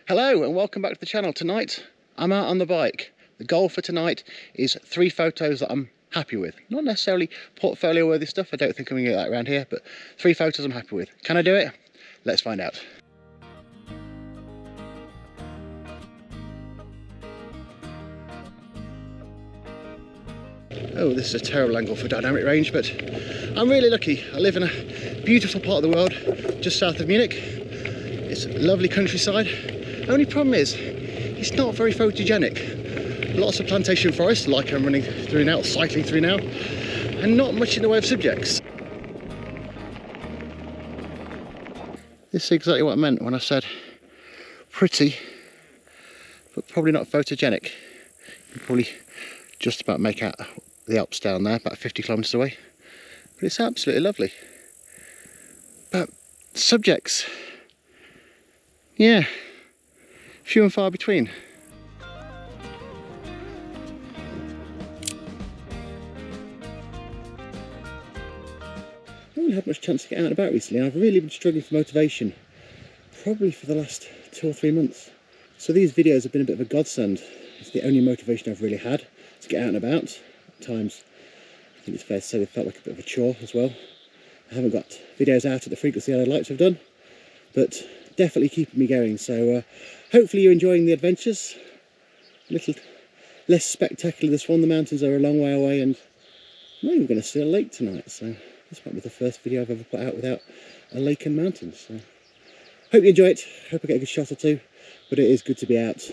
Hello and welcome back to the channel. Tonight I'm out on the bike. The goal for tonight is 3 photos that I'm happy with. Not necessarily portfolio worthy stuff, I don't think I'm going to get that around here, but 3 photos I'm happy with. Can I do it? Let's find out. Oh, this is a terrible angle for dynamic range, but I'm really lucky. I live in a beautiful part of the world just south of Munich. It's a lovely countryside. Only problem is it's not very photogenic. Lots of plantation forest like I'm running through now, cycling through now, and not much in the way of subjects. This is exactly what I meant when I said pretty, but probably not photogenic. You can probably just about make out the Alps down there, about 50 kilometres away. But it's absolutely lovely. But subjects, yeah, few and far between. I haven't had much chance to get out and about recently. I've really been struggling for motivation, probably for the last 2 or 3 months. So these videos have been a bit of a godsend. It's the only motivation I've really had to get out and about. At times, I think it's fair to say they felt like a bit of a chore as well. I haven't got videos out at the frequency I'd like to have done, but definitely keeping me going. So hopefully you're enjoying the adventures. A little less spectacular this one. The mountains are a long way away, and I'm not even going to see a lake tonight. So this might be the first video I've ever put out without a lake and mountains. So hope you enjoy it. Hope I get a good shot or two. But it is good to be out.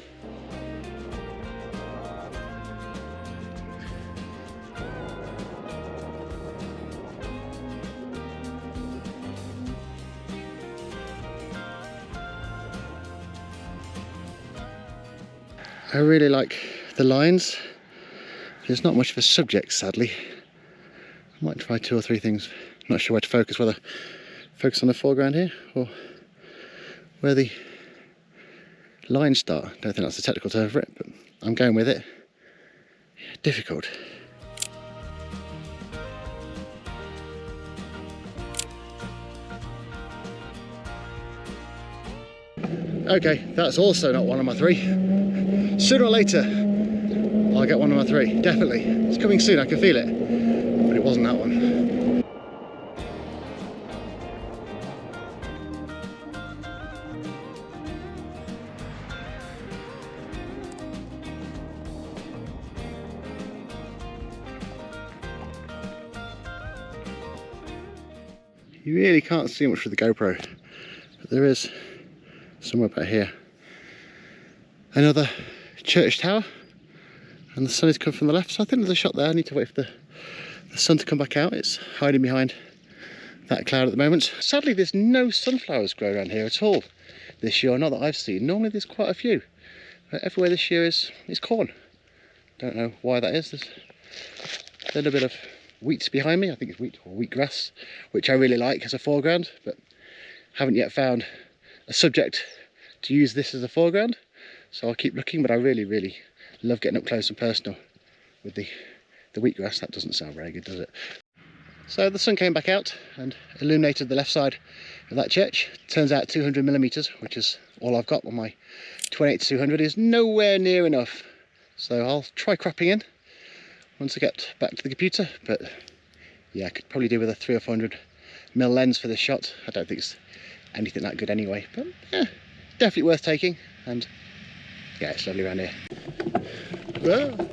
I really like the lines. There's not much of a subject, sadly. I might try 2 or 3 things. I'm not sure where to focus, whether focus on the foreground here or where the lines start. I don't think that's the technical term for it, but I'm going with it. Yeah, difficult. Okay, that's also not one of my 3. Sooner or later, I'll get one of my 3, definitely. It's coming soon, I can feel it, but it wasn't that one. You really can't see much with the GoPro, but there is somewhere about here another church tower, and the sun is coming from the left, so I think there's a shot there. I need to wait for the sun to come back out. It's hiding behind that cloud at the moment. Sadly, there's no sunflowers growing around here at all this year, not that I've seen. Normally there's quite a few. Everywhere this year is corn. Don't know why that is. There's a little bit of wheat behind me. I think it's wheat or wheatgrass, which I really like as a foreground, but haven't yet found a subject to use this as a foreground. So I'll keep looking, but I really love getting up close and personal with the wheatgrass. That doesn't sound very good, does it? So the sun came back out and illuminated the left side of that church. Turns out 200mm, which is all I've got on my 28-200, is nowhere near enough. So I'll try cropping in once I get back to the computer. But yeah, I could probably do with a 300 or 400mm lens for this shot. I don't think it's anything that good anyway, but yeah, definitely worth taking. And yeah, it's lovely around here. Whoa.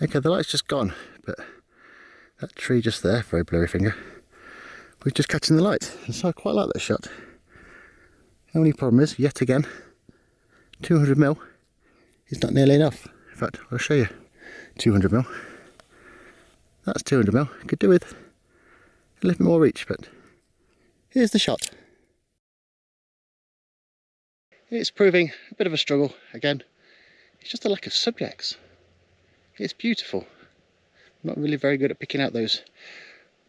Okay, the light's just gone, but that tree just there, very blurry finger, we're just catching the light, and so I quite like that shot. The only problem is, yet again, 200mm is not nearly enough. In fact, I'll show you 200mm. That's 200mm, could do with a little bit more reach, but here's the shot. It's proving a bit of a struggle again. It's just a lack of subjects. It's beautiful. I'm not really very good at picking out those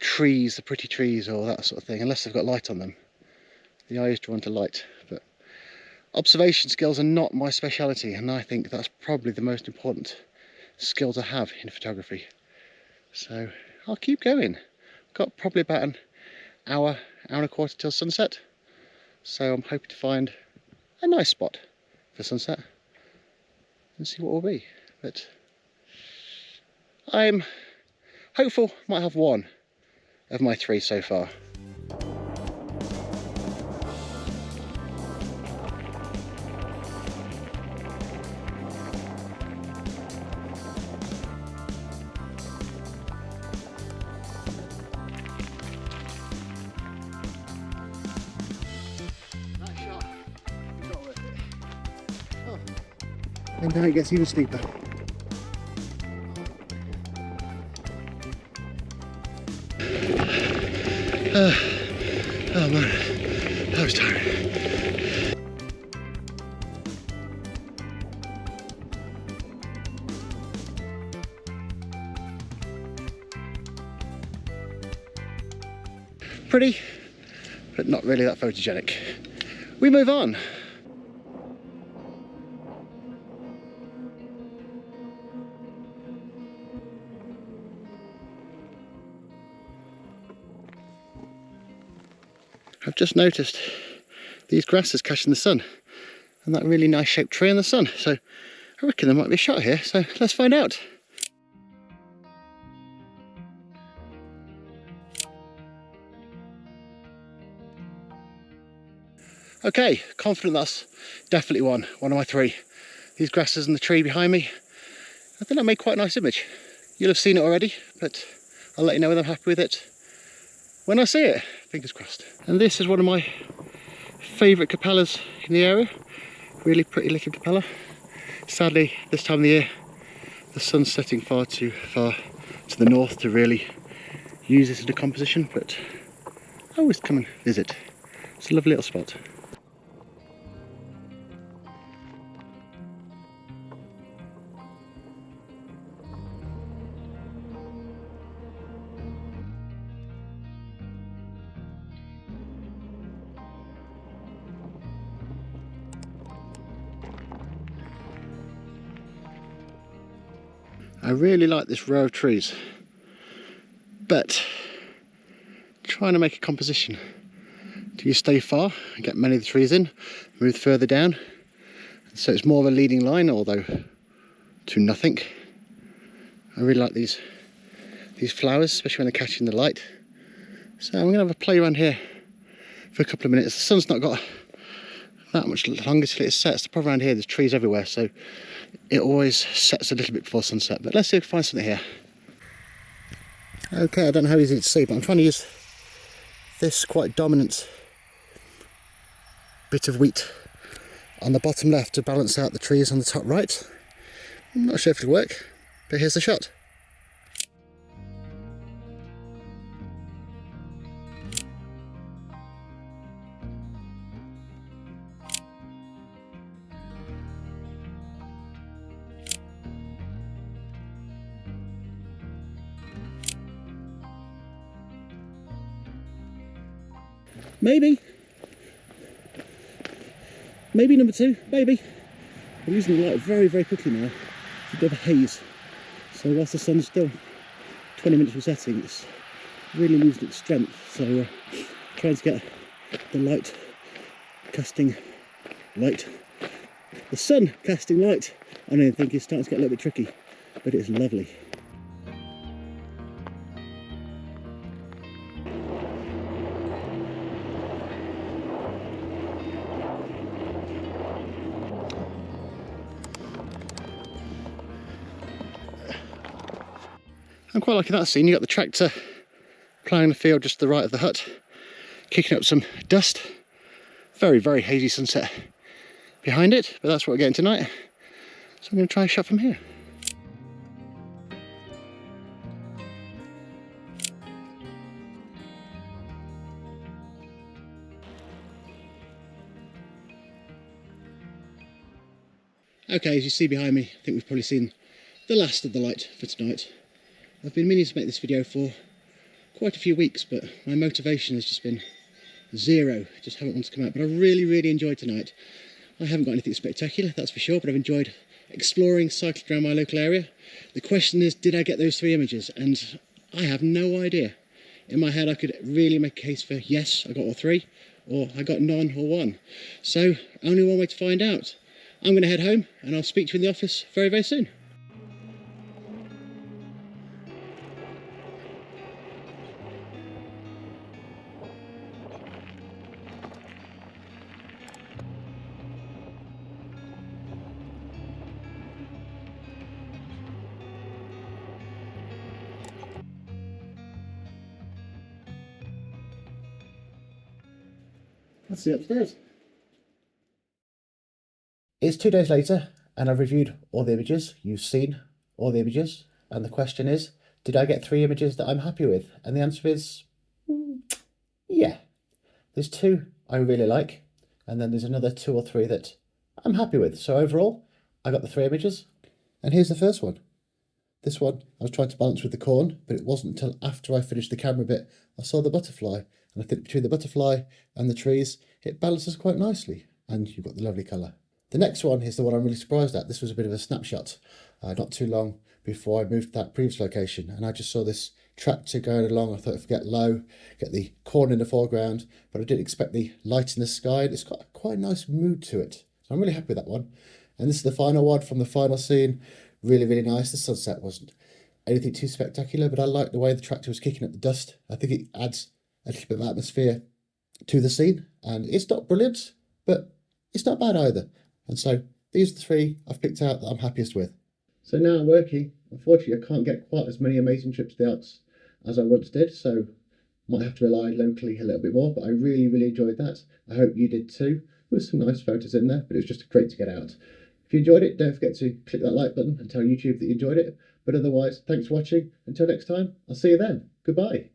trees, the pretty trees or that sort of thing, unless they've got light on them. The eye is drawn to light, but observation skills are not my speciality, and I think that's probably the most important skill to have in photography. So I'll keep going. Got probably about an hour and a quarter till sunset, so I'm hoping to find a nice spot for sunset and see what will be. But I'm hopeful might have one of my 3 so far. That shot is not worth it. Oh. And now it gets even steeper. Oh man, that was tiring. Pretty, but not really that photogenic. We move on. I've just noticed these grasses catching the sun and that really nice shaped tree in the sun. So I reckon there might be a shot here, so let's find out. Okay, confident that's definitely one of my 3. These grasses and the tree behind me, I think that made quite a nice image. You'll have seen it already, but I'll let you know whether I'm happy with it when I see it, fingers crossed. And this is one of my favourite capellas in the area. Really pretty looking capella. Sadly, this time of the year, the sun's setting far too far to the north to really use this as a composition, but I always come and visit. It's a lovely little spot. I really like this row of trees, but trying to make a composition. Do you stay far and get many of the trees in, move further down, so it's more of a leading line, although to nothing. I really like these flowers, especially when they're catching the light. So I'm going to have a play around here for a couple of minutes. The sun's not got that much longer till it sets. The problem around here, there's trees everywhere, so it always sets a little bit before sunset. But let's see if we can find something here. Okay, I don't know how easy to see, but I'm trying to use this quite dominant bit of wheat on the bottom left to balance out the trees on the top right. I'm not sure if it'll work, but here's the shot. Maybe number 2, maybe. We're losing the light very, very quickly now. It's a bit of a haze. So whilst the sun's still 20 minutes from setting, it's really losing its strength. So trying to get the light casting light, the sun casting light, I don't think it's starting to get a little bit tricky, but it's lovely. I'm quite liking that scene. You got the tractor ploughing the field just to the right of the hut, kicking up some dust. Very, very hazy sunset behind it, but that's what we're getting tonight. So I'm going to try a shot from here. Okay, as you see behind me, I think we've probably seen the last of the light for tonight. I've been meaning to make this video for quite a few weeks, but my motivation has just been zero. Just haven't wanted to come out, but I really enjoyed tonight. I haven't got anything spectacular, that's for sure, but I've enjoyed exploring, cycling around my local area. The question is, did I get those 3 images? And I have no idea. In my head, I could really make a case for yes, I got all 3, or I got none or 1. So, only one way to find out. I'm going to head home, and I'll speak to you in the office very soon. Let's see upstairs. It's 2 days later, and I've reviewed all the images. You've seen all the images, and the question is, did I get 3 images that I'm happy with? And the answer is, yeah. There's 2 I really like, and then there's another 2 or 3 that I'm happy with. So overall, I got the 3 images, and here's the first one. This one, I was trying to balance with the corn, but it wasn't until after I finished the camera bit, I saw the butterfly. And I think between the butterfly and the trees, it balances quite nicely. And you've got the lovely colour. The next one is the one I'm really surprised at. This was a bit of a snapshot, not too long before I moved to that previous location. And I just saw this tractor going along. I thought I'd get low, get the corn in the foreground, but I didn't expect the light in the sky. It's got quite a nice mood to it. So I'm really happy with that one. And this is the final one from the final scene. Really nice. The sunset wasn't anything too spectacular, but I like the way the tractor was kicking up the dust. I think it adds a little bit of atmosphere to the scene, and it's not brilliant, but it's not bad either. And so these are the 3 I've picked out that I'm happiest with. So now I'm working. Unfortunately, I can't get quite as many amazing trips to the Alps as I once did, so might have to rely locally a little bit more, but I really enjoyed that. I hope you did too. There were some nice photos in there, but it was just great to get out. If you enjoyed it, don't forget to click that like button and tell YouTube that you enjoyed it. But otherwise, thanks for watching. Until next time, I'll see you then. Goodbye.